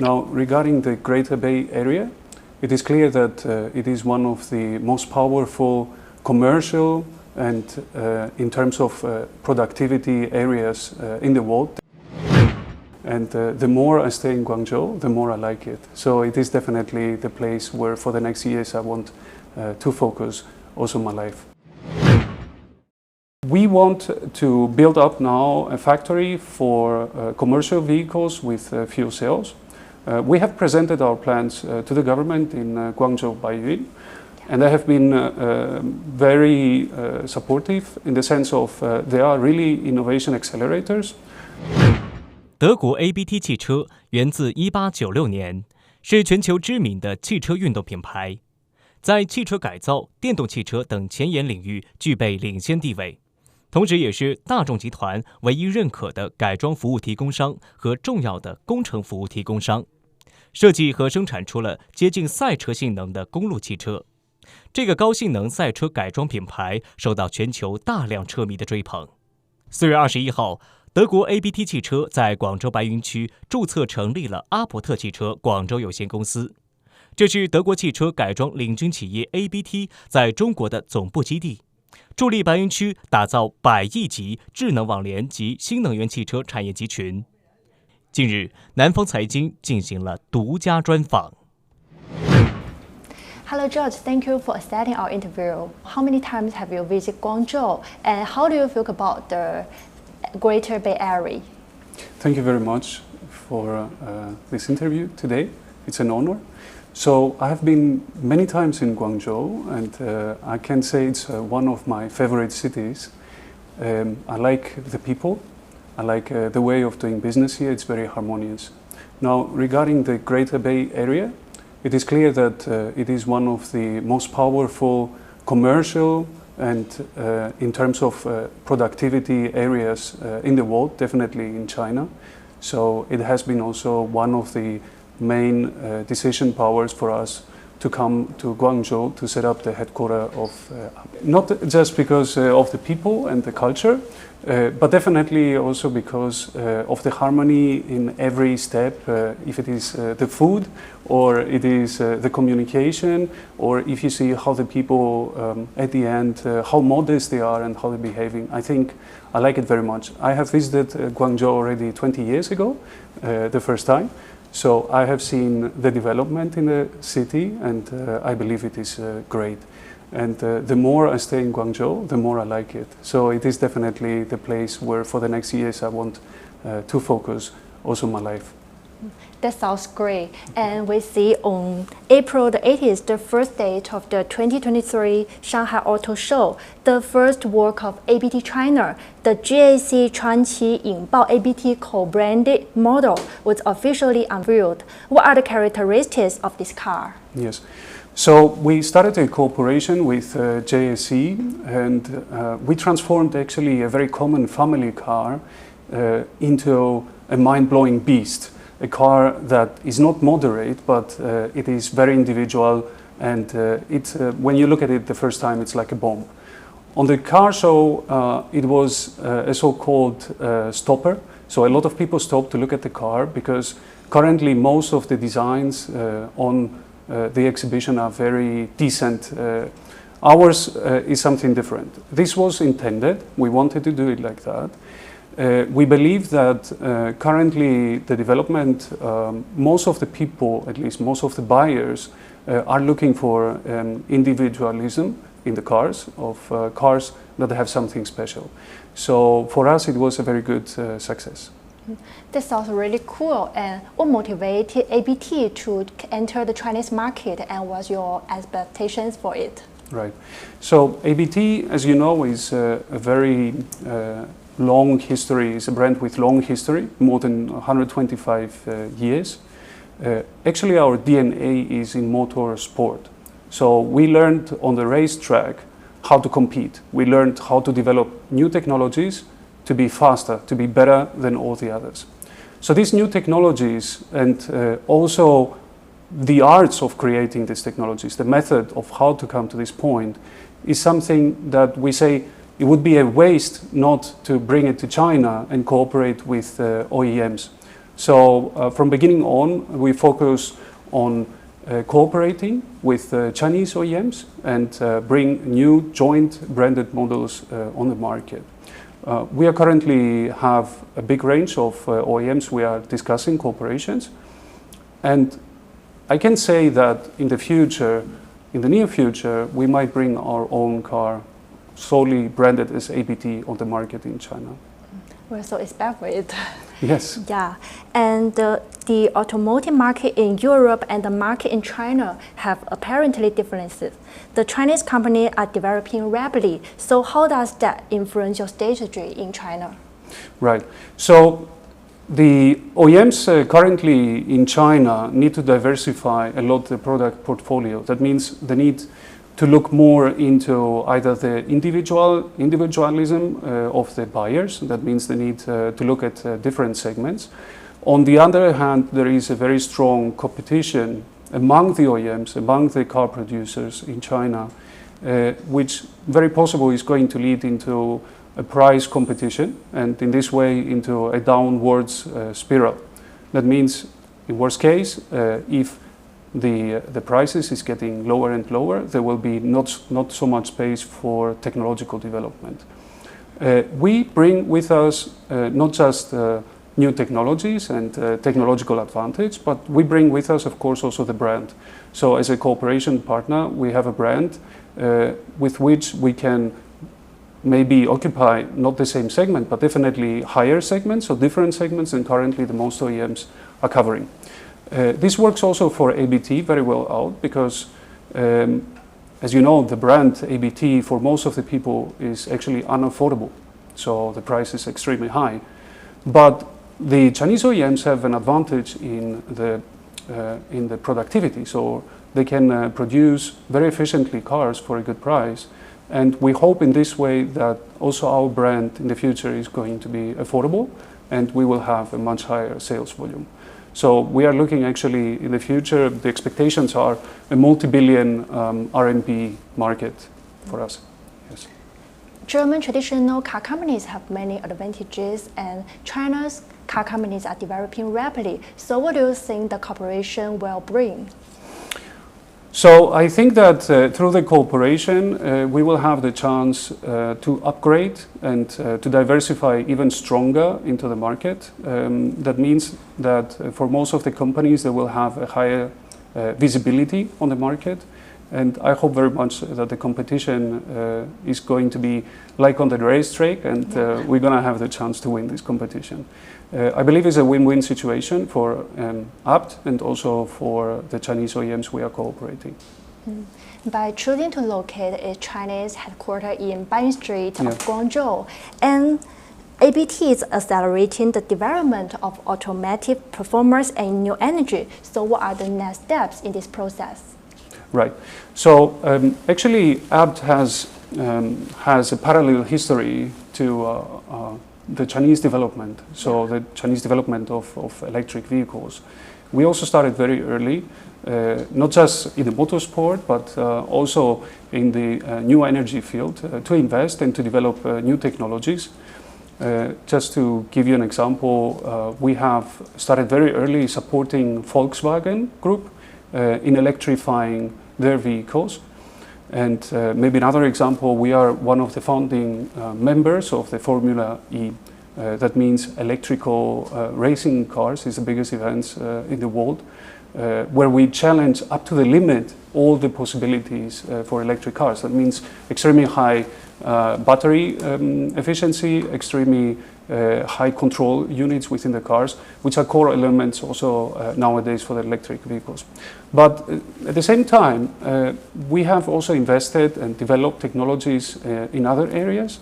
Now, regarding the Greater Bay Area, it is clear that it is one of the most powerful commercial and in terms of productivity areas in the world. And the more I stay in Guangzhou, the more I like it. So it is definitely the place where for the next years I want to focus also my life. We want to build up now a factory for commercial vehicles with fuel cells. We have presented our plans to the government in Guangzhou Baiyun, and they have been very supportive in the sense of they are really innovation accelerators. 德国 ABT 汽车源自1896年，是全球知名的汽车运动品牌，在汽车改造、电动汽车等前沿领域具备领先地位，同时也是大众集团唯一认可的改装服务提供商和重要的工程服务提供商，设计和生产出了接近赛车性能的公路汽车。这个高性能赛车改装品牌受到全球大量车迷的追捧。4月21号。德国 ABT 汽车在广州白云区注册成立了阿伯特汽车广州有限公司，这是德国汽车改装领军企业 ABT 在中国的总部基地，助力白云区打造100亿级智能网联及新能源汽车产业集群。近日，南方财经进行了独家专访。Hello, George. Thank you for accepting our interview. How many times have you visited Guangzhou, and how do you feel about the Greater Bay Area? Thank you very much for this interview today. It's an honor. So I have been many times in Guangzhou, and I can say it's one of my favorite cities. I like the people. I like the way of doing business here. It's very harmonious. Now, regarding the Greater Bay Area, it is clear that it is one of the most powerful commercial and in terms of productivity areas in the world, definitely in China. So it has been also one of the main decision powers for us to come to Guangzhou to set up the headquarters of, not just because of the people and the culture, but definitely also because of the harmony in every step, if it is the food, or it is the communication, or if you see how the people at the end, how modest they are and how they're behaving. I think I like it very much. I have visited Guangzhou already 20 years ago, the first time. So I have seen the development in the city, and I believe it is great. And the more I stay in Guangzhou, the more I like it. So it is definitely the place where for the next years I want to focus also my life. That sounds great. And we see on April the 18th, the first date of the 2023 Shanghai Auto Show, the first work of ABT China, the GAC 传奇引爆 ABT co-branded model was officially unveiled. What are the characteristics of this car? Yes. So we started a cooperation with JSC, and we transformed actually a very common family car into a mind-blowing beast. A car that is not moderate, but it is very individual, and when you look at it the first time, it's like a bomb. On the car show, it was a so-called stopper. So a lot of people stopped to look at the car because currently most of the designs on the exhibition are very decent. Ours is something different. This was intended. We wanted to do it like that. We believe that currently the development, most of the people, at least most of the buyers, are looking for individualism in the cars, of cars that have something special. So for us it was a very good success. That sounds really cool. And what motivated ABT to enter the Chinese market, and what's your expectations for it? Right. So ABT, as you know, is a very long history, is a brand with long history, more than 125 years. Actually, our DNA is in motor sport. So we learned on the racetrack how to compete. We learned how to develop new technologies to be faster, to be better than all the others. So these new technologies and also the arts of creating these technologies, the method of how to come to this point, is something that we say it would be a waste not to bring it to China and cooperate with OEMs. So from beginning on, we focus on cooperating with Chinese OEMs and bring new joint branded models on the market. We are currently have a big range of OEMs we are discussing cooperations, and I can say that in the future, in the near future, we might bring our own car solely branded as ABT on the market in China. We're so expect. Yes. Yeah, and the automotive market in Europe and the market in China have apparently differences. The Chinese companies are developing rapidly. So how does that influence your strategy in China? Right. So the OEMs currently in China need to diversify a lot the product portfolio. That means they need to look more into either the individualism of the buyers. That means they need to look at different segments. On the other hand, there is a very strong competition among the OEMs, among the car producers in China, which very possible is going to lead into a price competition, and in this way into a downwards spiral. That means, in worst case, if the prices is getting lower and lower, there will be not so much space for technological development. We bring with us not just new technologies and technological advantage, but we bring with us, of course, also the brand. So as a cooperation partner, we have a brand with which we can maybe occupy not the same segment, but definitely higher segments, so different segments than currently the most OEMs are covering. This works also for ABT very well out because, as you know, the brand ABT for most of the people is actually unaffordable. So the price is extremely high. But the Chinese OEMs have an advantage in the productivity. So they can produce very efficiently cars for a good price. And we hope in this way that also our brand in the future is going to be affordable and we will have a much higher sales volume. So we are looking actually in the future, the expectations are a multi-billion RMB market for us. Yes. German traditional car companies have many advantages and China's car companies are developing rapidly. So what do you think the cooperation will bring? So I think that through the cooperation, we will have the chance to upgrade and to diversify even stronger into the market. That means that for most of the companies, they will have a higher visibility on the market. And I hope very much that the competition is going to be like on the racetrack and we're going to have the chance to win this competition. I believe it's a win-win situation for ABT and also for the Chinese OEMs we are cooperating. By choosing to locate a Chinese headquarters in Baiyun Street of Guangzhou, and ABT is accelerating the development of automotive performance and new energy. So what are the next steps in this process? Right. So actually ABT has a parallel history to the Chinese development, so the Chinese development of electric vehicles. We also started very early, not just in the motorsport, but also in the new energy field to invest and to develop new technologies. Just to give you an example, we have started very early supporting Volkswagen Group in electrifying their vehicles. And maybe another example, we are one of the founding members of the Formula E. That means electrical racing cars is the biggest events in the world, where we challenge up to the limit all the possibilities for electric cars. That means extremely high battery efficiency, extremely high control units within the cars, which are core elements also nowadays for the electric vehicles. But at the same time, we have also invested and developed technologies in other areas,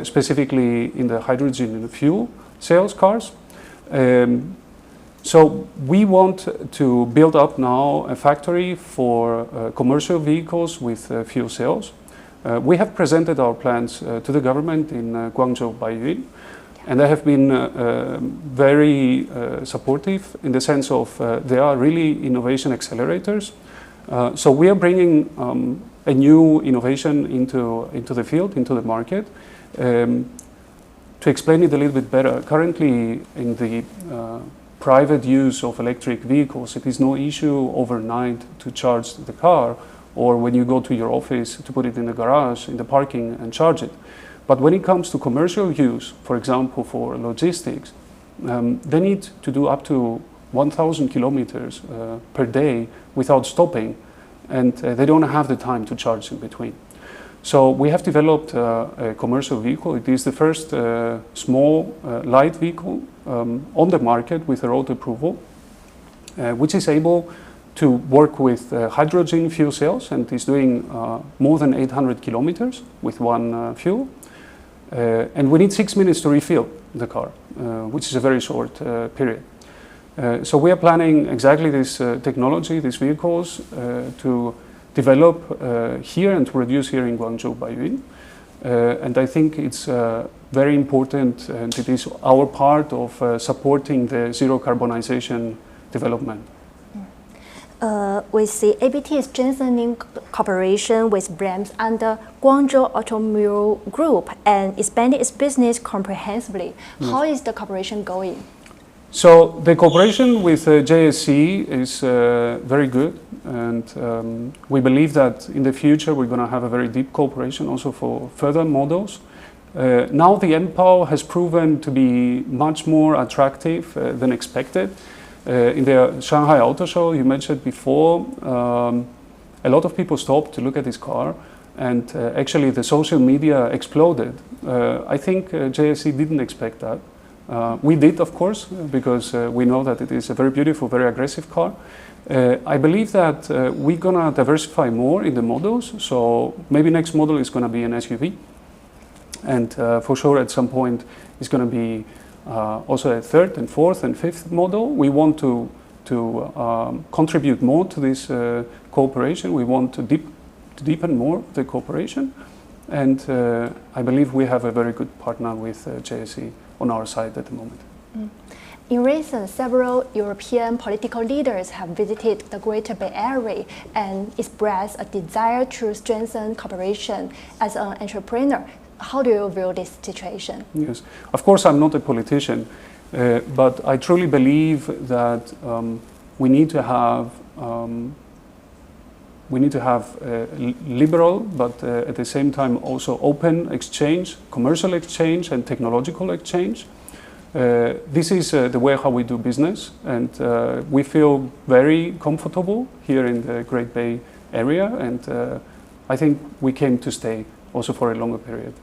specifically in the hydrogen and fuel cells cars. So we want to build up now a factory for commercial vehicles with fuel cells. We have presented our plans to the government in Guangzhou, Baiyun, and they have been very supportive in the sense of they are really innovation accelerators. So we are bringing a new innovation into the field, into the market. To explain it a little bit better, currently in the private use of electric vehicles, it is no issue overnight to charge the car, or when you go to your office to put it in the garage, in the parking and charge it. But when it comes to commercial use, for example, for logistics, they need to do up to 1,000 kilometers per day without stopping, and they don't have the time to charge in between. So we have developed a commercial vehicle. It is the first small light vehicle on the market with a road approval, which is able to work with hydrogen fuel cells and is doing more than 800 kilometers with one fuel. And we need 6 minutes to refill the car, which is a very short period. So we are planning exactly this technology, these vehicles, to develop here and to produce here in Guangzhou Baiyun. And I think it's very important, and it is our part of supporting the zero carbonization development. We see ABT is strengthening cooperation with brands under Guangzhou Automobile Group and expanding its business comprehensively. Yes. How is the cooperation going? So the cooperation with JSC is very good, and we believe that in the future we're going to have a very deep cooperation also for further models. Now the MPOW has proven to be much more attractive than expected. In the Shanghai Auto Show, you mentioned before, a lot of people stopped to look at this car, and actually the social media exploded. I think JSC didn't expect that. We did, of course, because we know that it is a very beautiful, very aggressive car. I believe that we're going to diversify more in the models, so maybe next model is going to be an SUV, and for sure at some point it's going to be also a third and fourth and fifth model. We want to contribute more to this cooperation. We want to deepen more the cooperation, and I believe we have a very good partner with JSC on our side at the moment. In recent, several European political leaders have visited the Greater Bay Area and expressed a desire to strengthen cooperation as an entrepreneur. How do you view this situation? Yes, of course I'm not a politician, but I truly believe that we need to have liberal, but at the same time also open exchange, commercial exchange and technological exchange. This is the way how we do business, and we feel very comfortable here in the Great Bay Area, and I think we came to stay also for a longer period.